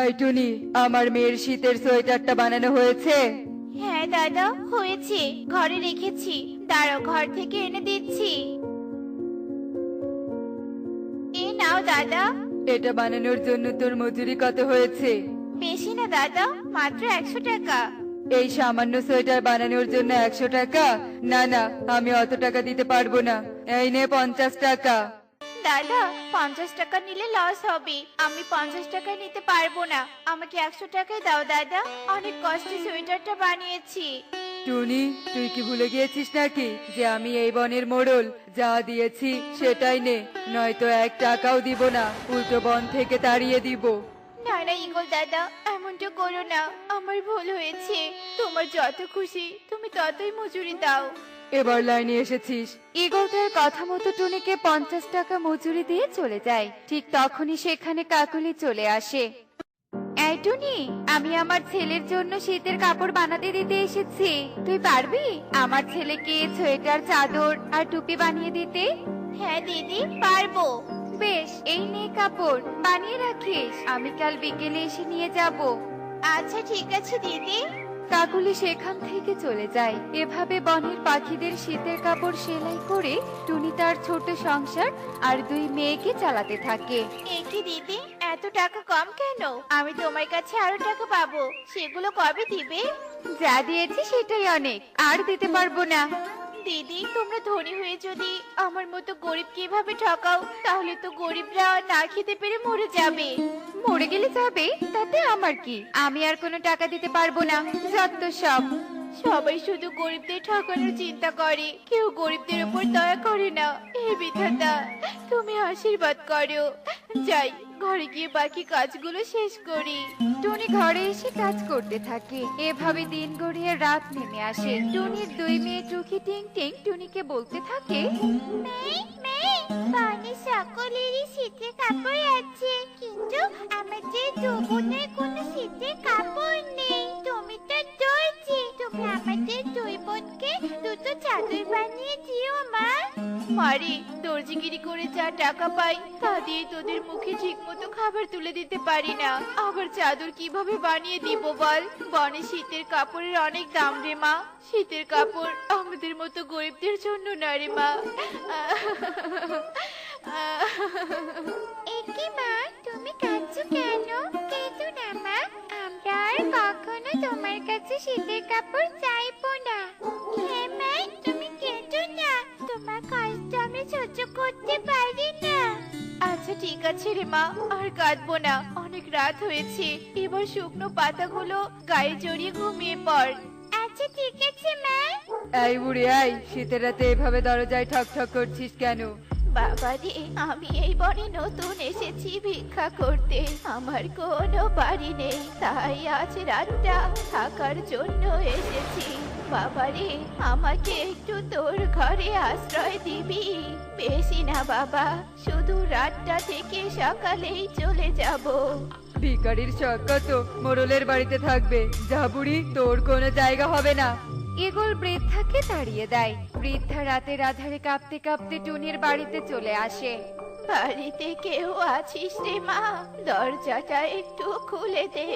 এই টুনি, আমার মেয়ের শীতের সোয়েটারটা বানানো হয়েছে? হ্যাঁ দাদা, হয়েছে। ঘরে রেখেছি, দাঁড়াও ঘর থেকে এনে দিচ্ছি। এই নাও দাদা। এটা বানানোর জন্য তোর মজুরি কত হয়েছে? বেশি না দাদা, মাত্র 100 টাকা। এই সামান্য সোয়েটার বানানোর জন্য 100 টাকা? না না, আমি অত টাকা দিতে পারবো না। এই নে 50 টাকা। দাদা, 50 টাকা নিলে লস হবে। আমি 50 টাকা নিতে পারবো না। আমাকে 100 টাকাই দাও দাদা। অনেক কষ্টে সোয়েটারটা বানিয়েছি। টুনি, তুই কি ভুলে গিয়েছিস নাকি যে আমি এই বনের মোড়ল? যা দিয়েছি সেটাই নে, নয়তো 1 টাকাও দিব না, উল্টো বন থেকে তাড়িয়ে দিব। না না ইগল দাদা, এমনটা করো না। আমার ভুল হয়েছে। তোমার যত খুশি তুমি ততই মজুরি দাও। এবার লাইনে এসেছিস। ঈগল তার কথা মতো টুনিকে 50 টাকা মজুরি দিয়ে চলে যায়। ঠিক তখনই সেখানে কাকলি চলে আসে। এই টুনি, আমি আমার ছেলের জন্য শীতের কাপড় বানাতে দিতে এসেছি। তুই পারবি আমার ছেলেকে সোয়েটার, চাদর আর টুপি বানিয়ে দিতে? হ্যাঁ দিদি, পারবো। বেশ, এই নে কাপড়, বানিয়ে রাখিস। আমি কাল বিকেলে এসে নিয়ে যাব। আচ্ছা ঠিক আছে দিদি। কাকুলি সেখান থেকে চলে যায়। এভাবে বনের পাখিদের শীতের কাপড় সেলাই করে টুনি তার ছোট সংসার আর 2 মেয়েকে চালাতে থাকে। এ কি দিদি, এত টাকা কম কেন? আমি তোমার কাছে আরো টাকা পাবো, সেগুলো কবে দিবে? যা দিয়েছি সেটাই অনেক, আর দিতে পারবো না। দিদি, তোমরা ধনী হয়ে যদি আমার মতো গরিব কিভাবে ঠকাও, তাহলে তো গরিবরা না খেতে পেরে মরে যাবে। মরে গেলে যাবে, তাতে আমার কি? আমি আর কোনো টাকা দিতে পারবো না, যত সব। সবাই শুধু গরিবদের ঠকানোর চিন্তা করে, কেউ গরিবদের উপর দয়া করে না। হে বিধাতা, তুমি আশীর্বাদ করো। যাই, ঘরে গিয়ে বাকি কাজগুলো শেষ করি। টুনি ঘরে এসে কাজ করতে থাকে। এভাবে দিন গড়িয়ে রাত নেমে আসে। টুনির 2 মেয়ে টুকি, টিং টিং টুনিকে বলতে থাকে, বনে সকলেরই শীতের কাপড় আছে, কিন্তু আমাদের দু বোনের কোনো শীতের কাপড় নেই। তুমি তো দর্জি, তুমি আমাদের 2 বোনকে দুটো চাদর বানিয়ে দিও মা। মারে, দর্জিগিরি করে যা টাকা পাই তা দিয়ে তোদের মুখে ঠিক মতো খাবার তুলে দিতে পারি না, আবার চাদর কিভাবে বানিয়ে দিব বল? বনে শীতের কাপড়ের অনেক দাম রে মা। শীতের কাপড় আমাদের মতো গরিবদের জন্য না রে মা। একি মা, তুমি কাঁদছো কেন? কেঁদো না মা, আমরা আর কখনো তোমার কাছে শীতের কাপড় চাইবো না। হ্যাঁ মা, তুমি কেঁদো না, তোমার কষ্ট আমি সহ্য করতে পারি না। আচ্ছা ঠিক আছে রে মা, আর কাঁদবো না। অনেক রাত হয়েছে, এবার শুকনো পাতাগুলো গায়ে জড়িয়ে ঘুমিয়ে পড়। আচ্ছা ঠিক আছে মা। এই বুড়ি, এই শীতের রাতে এভাবে দরজায় ঠক ঠক করছিস কেন? বাবা রে, আমি এই বনে নতুন এসেছি ভিক্ষা করতে। আমার কোনো বাড়ি নেই, তাই আজ রাতটা থাকার জন্য এসেছি। বাবা রে, আমাকে একটু তোর ঘরে আশ্রয় দিবি? বেশি না বাবা, শুধু রাতটা থেকে সকালেই চলে যাব। ভিখারির শখ কত মোড়লের বাড়িতে থাকবে? যা বুড়ি, তোর কোনো জায়গা হবে না। ঈগল বৃদ্ধাকে তাড়িয়ে দেয়। বৃদ্ধা রাতের আধারে কাঁপতে কাঁপতে টুনির বাড়িতে চলে আসে। বাড়িতে কেউ আছিস রে মা? দরজাটা একটু খুলে দে।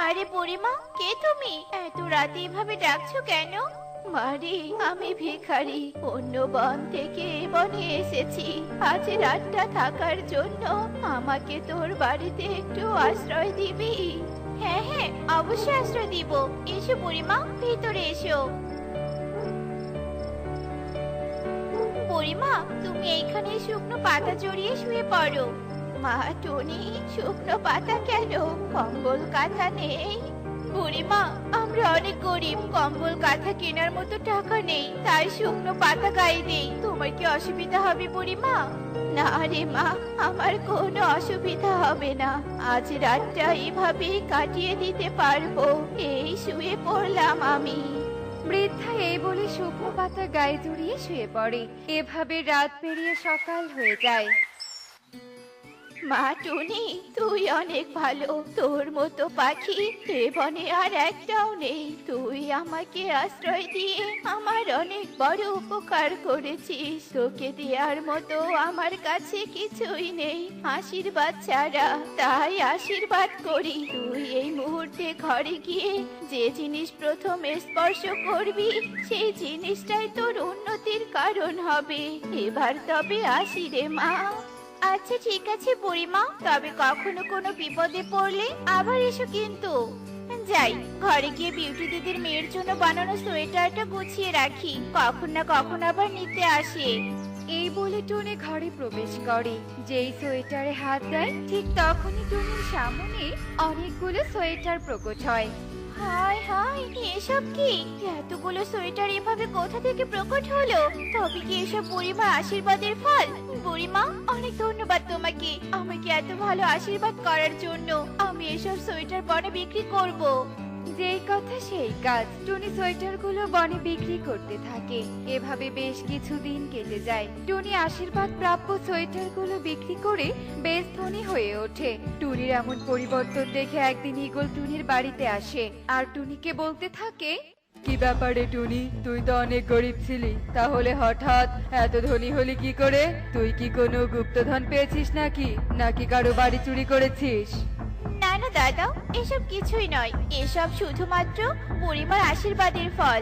আরে বুড়িমা, কে তুমি? এত রাতে এভাবে ডাকছো কেন? মারি, আমি ভিখারি, অন্য বন থেকে এ বনে এসেছি আজ রাতটা থাকার জন্য। আমাকে তোর বাড়িতে একটু আশ্রয় দিবি? হ্যাঁ হ্যাঁ, অবশ্যই আশ্রয় দিব। এসো বুড়িমা, ভিতরে এসো। বুড়িমা, তুমি এইখানে শুকনো পাতা জড়িয়ে শুয়ে পড়ো। মা টুনি, শুকনো পাতা কেন? কম্বল কাঁথা নেই? বুড়িমা, আমরা অনেক গরিব, কম্বল কাঁথা কেনার মতো টাকা নেই, তাই শুকনো পাতা গায়ে দেই। তোমার কি অসুবিধা হবে বুড়িমা? না রে মা, আমার কোনো অসুবিধা হবে না। আজ রাতটা এভাবেই কাটিয়ে দিতে পারবো। এই শুয়ে পড়লাম আমি। বৃদ্ধা এই বলে শুকনো পাতা গায়ে জড়িয়ে শুয়ে পড়ে। এভাবে রাত পেরিয়ে সকাল হয়ে যায়। মা টুনি, তুই অনেক ভালো। তোর মতো পাখি এ বনে আর একটাও নেই। তুই আমাকে আশ্রয় দিয়ে আমার অনেক বড় উপকার করেছিস। তোকে দেওয়ার মতো আমার কাছে কিছুই নেই আশীর্বাদ ছাড়া। তাই আশীর্বাদ করি, তুই এই মুহূর্তে ঘরে গিয়ে যে জিনিস প্রথম স্পর্শ করবি সেই জিনিসটাই তোর উন্নতির কারণ হবে। এবার তবে আসি রে মা। আচ্ছা ঠিক আছে বুড়িমা, তবে কখনো কোনো বিপদে পড়লে আবার এসো কিন্তু। যাই, ঘরে গিয়ে বিউটি দিদির মেয়ের জন্য বানানো সোয়েটারটা গুছিয়ে রাখি, কখন না কখন আবার নিতে আসে। এই বলে টুনি ঘরে প্রবেশ করে। যেই সোয়েটারে হাত দেয় ঠিক তখনই টুনির সামনে অনেকগুলো সোয়েটার প্রকট হয়। হায় হায়, এসব কি? এতগুলো সোয়েটার এভাবে কোথা থেকে প্রকট হলো? তবে কি এসব বুড়িমার আশীর্বাদের ফল? বুড়িমা, অনেক ধন্যবাদ তোমাকে আমাকে এত ভালো আশীর্বাদ করার জন্য। আমি এসব সোয়েটার বনে বিক্রি করব। যেই কথা সেই কাজ, টুনি সোয়েটারগুলো বনে বিক্রি করতে থাকে। এভাবে বেশ কিছুদিন কেটে যায়। টুনি আশীর্বাদ প্রাপ্য সোয়েটারগুলো বিক্রি করে বেশ ধনী হয়ে ওঠে। টুনির এমন পরিবর্তন দেখে একদিন ঈগল টুনির বাড়িতে আসে আর টুনিকে বলতে থাকে, কি ব্যাপারে টুনি, তুই তো অনেক গরিব ছিলি, তাহলে হঠাৎ এত ধনী হলি কি করে? তুই কি কোনো গুপ্তধন পেয়েছিস নাকি, নাকি কারো বাড়ি চুরি করেছিস? না না দাদা, এসব কিছুই নয়। এসব শুধুমাত্র বুড়িমার আশীর্বাদের ফল।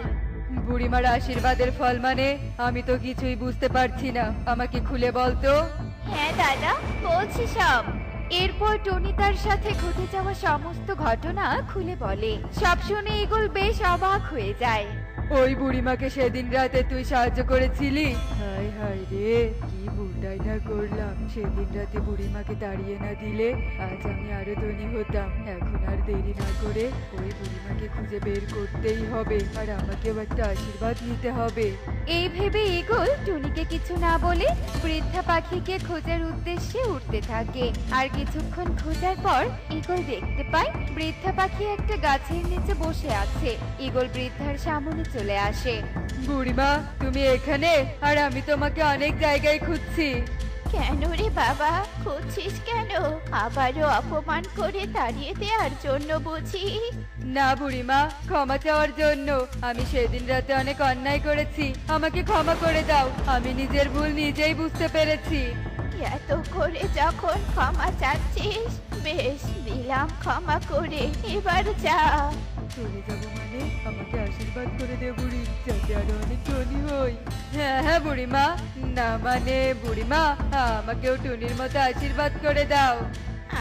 বুড়িমার আশীর্বাদের ফল মানে? আমি তো কিছুই বুঝতে পারছি না, আমাকে খুলে বল তো। হ্যাঁ দাদা, বলছি সব। এরপর টনি তার সাথে ঘটে যাওয়া সমস্ত ঘটনা খুলে বলে। সব শুনে ঈগল বেশ অবাক হয়ে যায়। ওই বুড়িমাকে সেদিন রাতে তুই সাহায্য করেছিলি? হায় হায় রে, কি ভুলটাই না করলাম। সেদিন রাতে বুড়িমাকে তাড়িয়ে না দিলে আজ আমি আরো ধনী হতাম। এখন আর দেরি না করে ওই বুড়িমাকে খুঁজে বের করতেই হবে, আর আমাকেও একটা আশীর্বাদ নিতে হবে। এই ভেবে ঈগল টুনিকে কিছু না বলে বৃদ্ধা পাখিকে খোঁজার উদ্দেশ্যে উঠতে থাকে। আর কিছুক্ষণ খোঁজার পর ঈগল দেখতে পায় বৃদ্ধা পাখি একটা গাছের নিচে বসে আছে। ঈগল বৃদ্ধার সামনে চলে আসে। বুড়িমা, তুমি এখানে? আর আমি তোমাকে অনেক জায়গায় খুঁজছি। কেন রে বাবা, খুঁজছিস কেন? আবারও অপমান করে তাড়িয়ে দেওয়ার জন্য বুঝি? না বুড়িমা, ক্ষমা চাওয়ার জন্য। আমি সেদিন রাতে অনেক অন্যায় করেছি, আমাকে ক্ষমা করে দাও। আমি নিজের ভুল নিজেই বুঝতে পেরেছি। এত করে যখন ক্ষমা চাচ্ছিস, বেশ দিলাম ক্ষমা করে, এবার যা। চলে যাবো মানে? আমাকে আশীর্বাদ করে দে বুড়ি, যাতে আরো অনেক ধনী হই। হ্যাঁ হ্যাঁ বুড়িমা, না মানে বুড়িমা, আমাকেও টুনির মতো আশীর্বাদ করে দাও।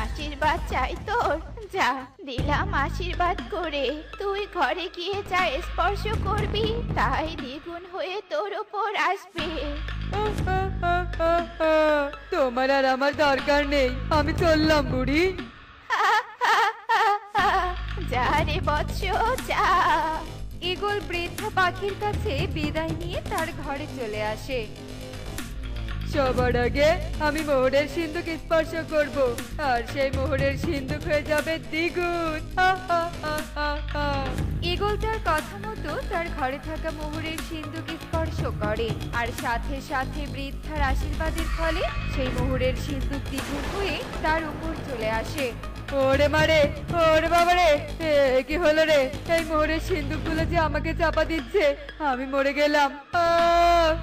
আশীর্বাদ চাই তোর? যা, দিলাম আশীর্বাদ করে। তুই ঘরে গিয়ে যা স্পর্শ করবি তাই দ্বিগুণ হয়ে তোর ওপর আসবে। তোমার আর আমার দরকার নেই, আমি চললাম বুড়ি। যা রে বৎস, যা। ঈগল বৃদ্ধ পাখির কাছে বিদায় নিয়ে তার ঘরে চলে আসে। সবার আগে আমি মোহরের সিন্ধুক স্পর্শ করব, আর সেই মোহরের সিন্ধুক হয়ে যাবে দ্বিগুণ। ঈগল তার কথা মতো তার ঘরে থাকা মোহরের সিন্ধুক স্পর্শ করে, আর সাথে সাথে বৃদ্ধার আশীর্বাদের ফলে সেই মোহরের সিন্ধুক দ্বিগুণ হয়ে তার উপর চলে আসে। ওরে মারে, ওরে বাবারে, কি হলো রে? এই মোহরের সিন্ধুকগুলো যে আমাকে চাপা দিচ্ছে, আমি মরে গেলাম।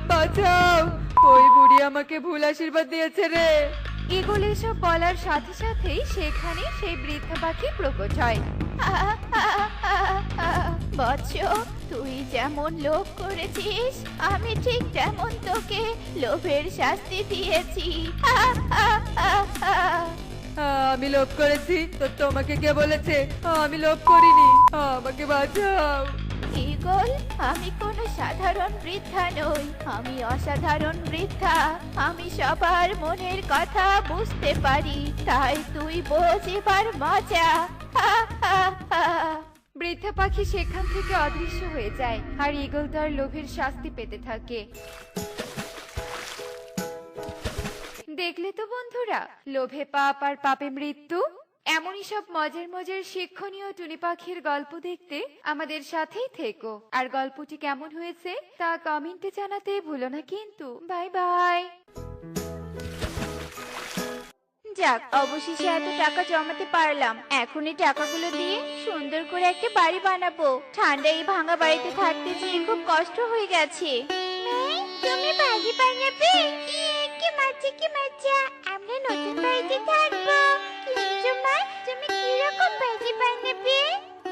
বাঁচাও, ওই বুড়ি আমাকে ভুল আশীর্বাদ দিয়েছে রে। ঈগল এসব বলার সাথে সাথেই সেখানে সেই বৃদ্ধ পাখি প্রকট হয়। বৎস, তুই যেমন লোভ করেছিস আমি ঠিক তেমন তোকে লোভের শাস্তি দিয়েছি। আমি লোভ করেছি তো তোমাকে কে বলেছে? আমি লোভ করিনি, আমাকে বাঁচাও। ঈগল, আমি কোনো সাধারণ বৃদ্ধা নই, আমি অসাধারণ বৃদ্ধা। আমি সবার মনের কথা বুঝতে পারি, তাই তুই বোঝ এবার মজা। বৃদ্ধা পাখি সেখান থেকে অদৃশ্য হয়ে যায়, আর ঈগল তার লোভের শাস্তি পেতে থাকে। দেখলে তো বন্ধুরা, লোভে পাপ আর পাপে মৃত্যু। এমনই সব মজার মজার শিক্ষণীয় টুনি পাখির গল্প দেখতে আমাদের সাথেই থেকো। আর গল্পটি কেমন হয়েছে তা কমেন্টে জানাতে ভুলো না কিন্তু। Bye bye. যাক, অবশেষে এত টাকা জমাতে পারলাম। এখন এই টাকাগুলো দিয়ে সুন্দর করে একটা বাড়ি বানাবো। ঠান্ডায় এই ভাঙা বাড়িতে থাকতে যেয়ে খুব কষ্ট হয়ে গেছে। মেয়ে, তুমি বাড়ি বানাবে? কি মজা কি মজা! আমরা নতুন বাড়িতে থাকবো। কিন্তু মা, তুমি কিরকম বাড়ি বানাবে?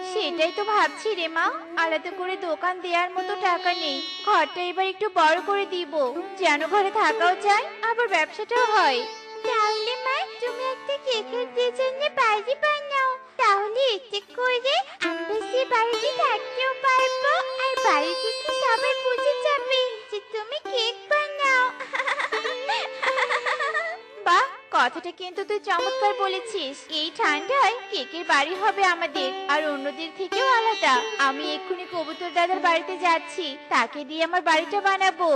সেটাই তো ভাবছি রে মা। আলাদা করে দোকান দেওয়ার মতো টাকা নেই। ঘরটা এবার একটু বড় করে দিব, যেন ঘরে থাকাও যায় আবার ব্যবসাটাও হয়। তাহলে মা, তুমি একটা কেকের ডিজাইনে বাড়ি বানাও। তাহলে এতে করে আমরা সে বাড়িতে থাকতেও পারবো, আর বাড়ি থেকে সবাই বুঝে যাবে যে তুমি কেক বানাও। বাহ, কথাটা কিন্তু তুই চমৎকার বলেছিস। এই ঠান্ডায় কেকের বাড়ি হবে আমাদের, আর অন্যদের থেকেও আলাদা। আমি এক্ষুনি কবুতর দাদার বাড়িতে যাচ্ছি, তাকে দিয়ে আমার বাড়িটা বানাবো।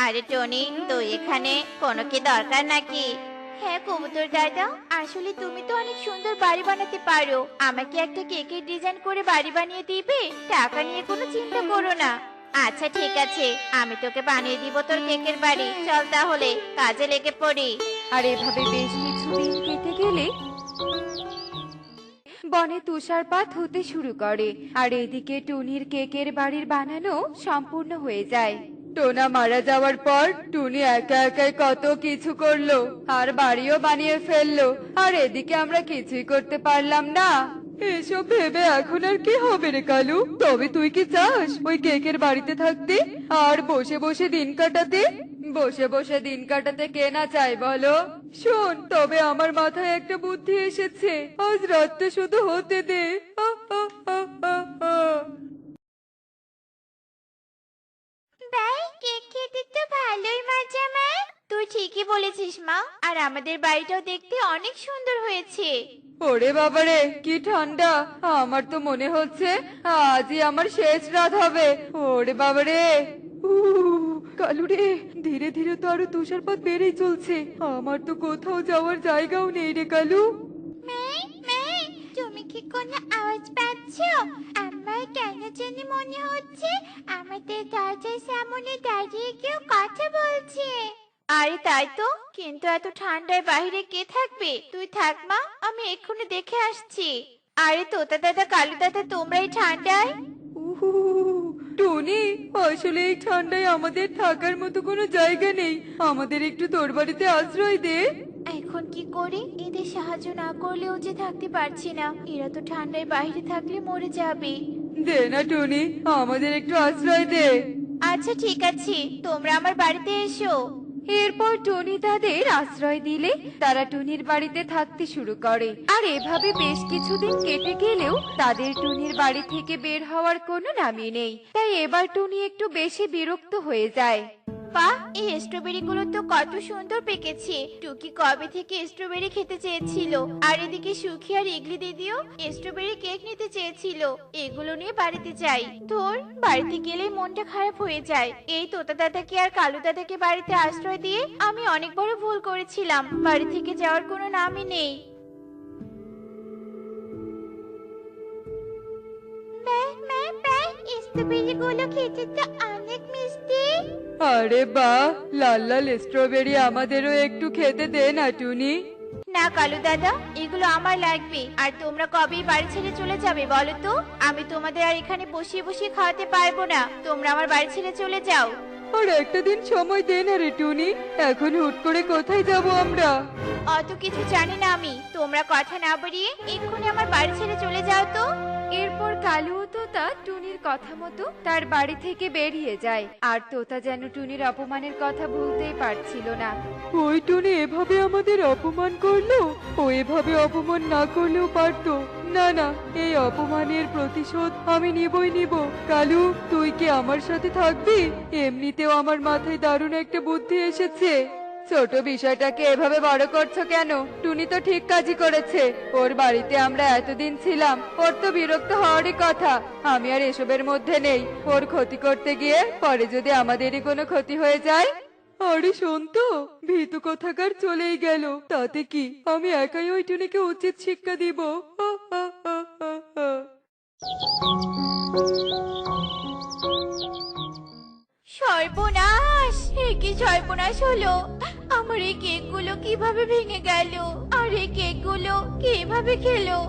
আরে টনি, তুই এখানে? কোনো কি দরকার নাকি? হ্যাঁ কবুতর দাদা, আসলে তুমি তো অনেক সুন্দর বাড়ি বানাতে পারো। আমাকে একটা কেকের ডিজাইন করে বাড়ি বানিয়ে দিবে? টাকা নিয়ে কোনো চিন্তা করো না। আচ্ছা ঠিক আছে, আমি তোকে বানিয়ে দিব তোর কেকের বাড়ি। চল তাহলে কাজে লেগে পড়ি। আর এভাবে বেশ কিছুদিন কেটে গেলে বনে তুষারপাত হতে শুরু করে, আর এদিকে টুনির কেকের বাড়ির বানানো সম্পূর্ণ হয়ে যায়। টোনা মারা যাওয়ার পর টুনি একা একাই কত কিছু করলো, আর বাড়িও বানিয়ে ফেললো, আর এদিকে আমরা কিছুই করতে পারলাম না। এসব ভেবে এখন আর কি হবে রে কালু? তবে তুই কি চাস ওই কেকের বাড়িতে থাকতে আর বসে বসে দিন কাটাতে? বসে বসে দিন কাটাতে কে না চায় বলো? শোন, তবে আমার মাথায় একটা বুদ্ধি এসেছে। আজ রাতটা শুধু হতে দে। আহ, আহ, আহ, আহ, আহ। ভাই, কেক খেতে তো ভালোই মজা মা। তুই ঠিকই বলেছিস মা, আর আমাদের বাড়িটাও দেখতে অনেক সুন্দর হয়েছে। ওরে বাবারে, কি ঠান্ডা! আমার তো মনে হচ্ছে আজই আমার শেষ রাত হবে। ওরে বাবারে! কালু রে, ধীরে ধীরে তো আরো তুষারপাত বেড়েই চলছে। আমার তো কোথাও যাওয়ার জায়গাও নেই রে কালু। মেয়ে, মেয়ে, তুমি কি কোনো আওয়াজ পাচ্ছ? আমার কেন জানি মনে হচ্ছে আমাদের দরজার সামনে দাঁড়িয়ে কেউ কথা বলছে। আরে তাই তো, কিন্তু এত ঠান্ডায় বাইরে কে থাকবে? তুই থাক মা, আমি এক্ষুনি দেখে আসছি। আরে তোতা দাদা, কালু দাদা, তোমরা এই ঠান্ডায়? উহু, টনি, আসলে এই ঠান্ডায় আমাদের থাকার মতো কোনো জায়গা নেই। আমাদের একটু তোর বাড়িতে আশ্রয় দে। এখন কি করি? এদের সাহায্য না করলেও যে থাকতে পারছি না। এরা তো ঠান্ডায় বাইরে থাকলে মরে যাবে। দে না টনি, আমাদের একটু আশ্রয় দে। আচ্ছা ঠিক আছে, তোমরা আমার বাড়িতে এসো। এরপর টনি তাদের আশ্রয় দিলে তারা টুনির বাড়িতে থাকতে শুরু করে। আর এভাবে বেশ কিছুদিন কেটে গেলেও তাদের টুনির বাড়ি থেকে বের হওয়ার কোনো নামই নেই। তাই এবার টুনি একটু বেশি বিরক্ত হয়ে যায়। বাহ, এই স্ট্রবেরি গুলো তো কত সুন্দর পেকেছে। টুকি কবে থেকে স্ট্রবেরি খেতে চেয়েছিল, আর এদিকে সুখী আর ইগলি দিদিও স্ট্রবেরি কেক নিতে চেয়েছিল। এগুলো নিয়ে বাড়িতে যাই। ধর, বাড়িতে গেলেই মনটা খারাপ হয়ে যায়। এই তোতা দাদাকে আর কালু দাদাকে বাড়িতে আশ্রয় দিয়ে আমি অনেক বড় ভুল করেছিলাম। বাড়ি থেকে যাওয়ার কোনো নামই নেই। স্ট্রবেরি গুলো খেতে তো অনেক মিষ্টি। আরে বাহ, লাল লাল স্ট্রবেরি আমাদেরও একটু খেতে দে না টুনি। না কালু দাদা, এগুলো আমার লাগবে। আর তোমরা কবেই বাড়ি ছেড়ে চলে যাবে বলো তো? আমি তোমাদের আর এখানে বসিয়ে বসিয়ে খাওয়াতে পারবো না। তোমরা আমার বাড়ি ছেড়ে চলে যাও। আর একটা দিন সময় দে না রে টুনি, এখন হুট করে কোথায় যাব আমরা? অত কিছু জানি না আমি। তোমরা কথা না বাড়িয়ে এক্ষুনি আমার বাড়ি ছেড়ে চলে যাও তো। এরপর কালু ও তোতা টুনির কথা মতো তার বাড়ি থেকে বেরিয়ে যায়। আর তোতা যেন টুনির অপমানের কথা ভুলতেই পারছিল না। ওই টুনি এভাবে আমাদের অপমান করলো? ও এভাবে অপমান না করলেও পারতো। না না, এই অপমানের প্রতিশোধ আমি নিবই নিব। কালু, তুই কি আমার সাথে থাকবি? এমনিতেও আমার মাথায় দারুণ একটা বুদ্ধি এসেছে। ছোট বিষয়টাকে এভাবে বড় করছো কেন? টুনি তো ঠিক কাজই করেছে। ওর বাড়িতে আমরা এতদিন ছিলাম, ওর তো বিরক্ত হওয়ারই কথা। আমি আর এসবের মধ্যে নেই। ওর ক্ষতি করতে গিয়ে পরে যদি আমাদেরই কোনো ক্ষতি হয়ে যায়। আরে শোন তো, ভীতু কোথাকার চলেই গেল, তাতে কি? আমি একাই ওই টুনিকে উচিত শিক্ষা দিব। হা, হা, হা, হা, হা। সর্বনাশ! এ কি সর্বনাশ হলো! আমার এই কেকগুলো কিভাবে ভেঙে গেল আর এই কেকগুলো কিভাবে খেলো?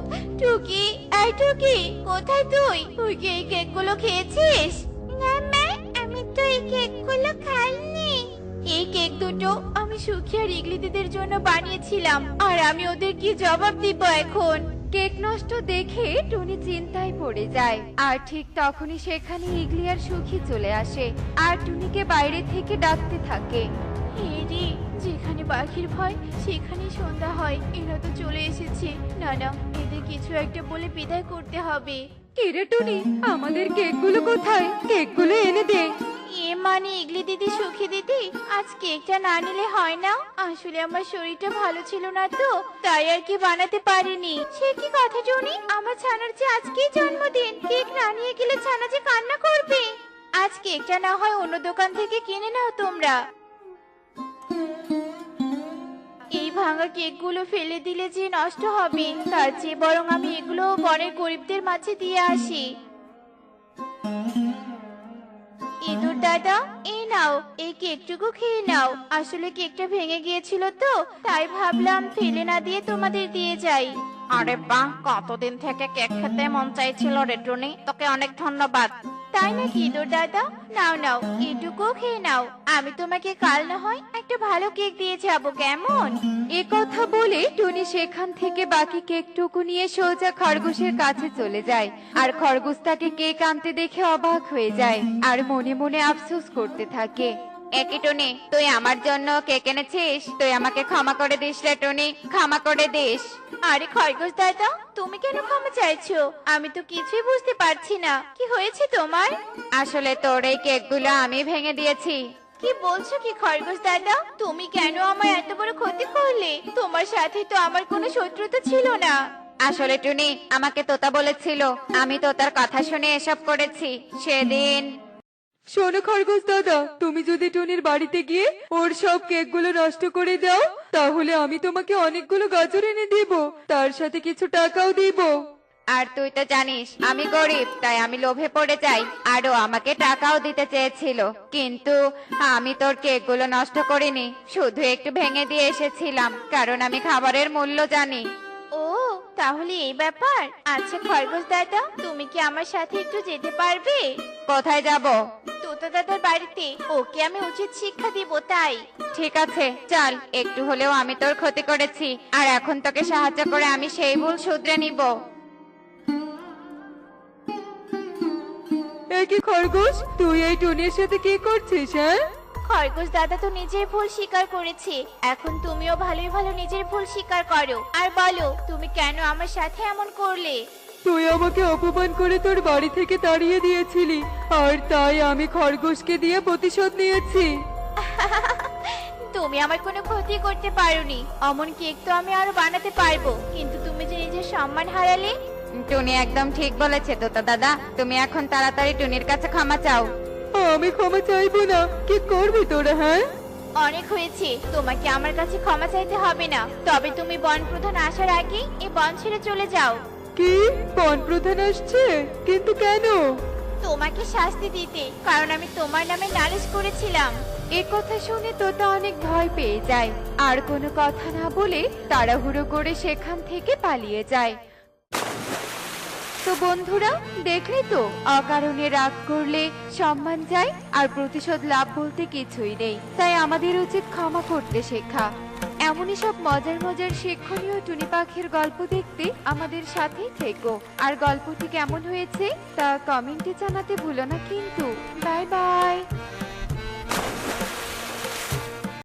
টুকি, এই টুকি, কোথায় তুই? তুই কি এই কেকগুলো খেয়েছিস? না মা, আমি তো এই কেকগুলো খাইনি। এই কেক দুটো আমি সুখী আর ইগলি দিদির জন্য বানিয়েছিলাম, আর আমি ওদের কি জবাব দিব এখন? কেক নষ্ট দেখে টুনি চিন্তায় পড়ে যায়। আর ঠিক তখনই সেখানে ইগলি আর সুখী চলে আসে আর টুনিকে বাইরে থেকে ডাকতে থাকে। এরি, যেখানে পাখির ভয় সেখানে সন্ধ্যা হয়। এরা তো চলে এসেছে। না না, এদের কিছু একটা বলে বিদায় করতে হবে। কিরে টুনি, আমাদের কেকগুলো কোথায়? কেকগুলো এনে দে। এ মানে ইগলি দিদি, সুখী দিদি, আজ কেকটা না নিলে হয় না। আসলে আমার শরীরটা ভালো ছিল না তো, তাই আর কি বানাতে পারিনি। সে কি কথা টুনি, আমার ছানার যে আজকেই জন্মদিন, কেক না নিয়ে গেলে ছানা যে কান্না করবে। আজ কেকটা না হয় অন্য দোকান থেকে কিনে নাও তোমরা। এই ভাঙা কেকগুলো ফেলে দিলে যে নষ্ট হবে, তার চেয়ে বরং আমি এগুলো বনের গরিবদের মাঝে দিয়ে আসি। ইঁদুর দাদা, এই নাও, এই কেকটুকু খেয়ে নাও। আসলে কেকটা ভেঙে গিয়েছিল তো, তাই ভাবলাম ফেলে না দিয়ে তোমাদের দিয়ে যাই। আরে বাহ, কতদিন থেকে কেক খেতে মন চাইছিল রে টুনি, তোকে অনেক ধন্যবাদ। তাই নাকি ইঁদুর দাদা? নাও নাও, এটুকুও খেয়ে নাও। আমি তোমাকে কাল না হয় একটা ভালো কেক দিয়ে যাবো, কেমন? এ কথা বলে টুনি সেখান থেকে বাকি কেকটুকু নিয়ে সোজা খরগোশের কাছে চলে যায়। আর খরগোশ তাকে কেক আনতে দেখে অবাক হয়ে যায় আর মনে মনে আফসোস করতে থাকে। একই টুনি, তুই আমার জন্য কেক এনেছিস? তুই আমাকে ক্ষমা করে দিস রে টুনি, ক্ষমা করে দিস। আরে খরগোশ দাদা, তুমি কেন ক্ষমা চাইছো? আমি তো কিছুই বুঝতে পারছি না, কি হয়েছে তোমার? আসলে তোর এই কেকগুলো আমি ভেঙে দিয়েছি। কি বলছো কি খরগোশ দাদা? তুমি কেন আমার এত বড় ক্ষতি করলে? তোমার সাথে তো আমার কোনো শত্রুতা ছিল না। আসলে টুনি আমাকে তোতা বলেছিল, আমি তোতার কথা শুনে এসব করেছি। সেদিন শোনো খরগোশ দাদা, তুমি যদি টুনির বাড়িতে গিয়ে ওর সব কেকগুলো নষ্ট করে দাও, তাহলে আমি তোমাকে অনেকগুলো গাজর এনে দিব, তার সাথে কিছু টাকাও দিব। আর তুই তো জানিস আমি গরিব, তাই আমি লোভে পড়ে যাই। আরও আমাকে টাকাও দিতে চেয়েছিল, কিন্তু আমি তোর কেকগুলো নষ্ট করিনি, শুধু একটু ভেঙে দিয়ে এসেছিলাম, কারণ আমি খাবারের মূল্য জানি। ও, তাহলে এই ব্যাপার। আচ্ছা খরগোশ দাদা, তুমি কি আমার সাথে একটু যেতে পারবে? কোথায় যাব? তোতা দাদার বাড়িতে। ওকে আমি উচিত শিক্ষা দিব তাই। ঠিক আছে চল, একটু হলেও আমি তোর ক্ষতি করেছি, আর এখন তোকে সাহায্য করে আমি সেই ভুল শুধরে নিব। একই খরগোশ, তুই এই টুনির সাথে কি করছিস? হ্যাঁ, খরগোশ দাদা তো নিজের ভুল স্বীকার করেছে। এখন তুমিও ভালোই ভালো নিজের ভুল স্বীকার করো, আর বলো তুমি কেন আমার সাথে এমন করলে। তুই আমাকে অপমান করে তোর বাড়ি থেকে তাড়িয়ে দিয়েছিলি, আর তাই আমি খরগোশকে দিয়ে প্রতিশোধ নিয়েছি। তুমি আমার কোনো ক্ষতি করতে পারোনি। অমন কেক তো আমি আরো বানাতে পারবো, কিন্তু তুমি যে নিজের সম্মান হারালে। টুনি একদম ঠিক বলেছে তোতা দাদা, তুমি এখন তাড়াতাড়ি টুনির কাছে ক্ষমা চাও। আমি ক্ষমা চাইবো না। কি করবি তোরা? হ্যাঁ, অনেক হয়েছে, তোমাকে আমার কাছে ক্ষমা চাইতে হবে না। তবে তুমি বন প্রধান আসার আগে এই বন ছেড়ে চলে যাও। কি বন প্রধান আসছে? কিন্তু কেন? তোমাকে শাস্তি দিতে, কারণ আমি তোমার নামে নালিশ করেছিলাম। এ কথা শুনে তোতা অনেক ভয় পেয়ে যায়, আর কোনো কথা না বলে তাড়াহুড়ো করে সেখান থেকে পালিয়ে যায়। তো বন্ধুরা, দেখলে তো, অকারণে রাগ করলে সম্মান যায়, আর প্রতিশোধ লাভ বলতে কিছুই নেই। তাই আমাদের উচিত ক্ষমা করতে শেখা। এমনই সব মজার মজার শিক্ষণীয় টুনি পাখির গল্প দেখতে আমাদের সাথেই থেকো। আর গল্পটি কেমন হয়েছে তা কমেন্টে জানাতে ভুলো না কিন্তু। Bye bye.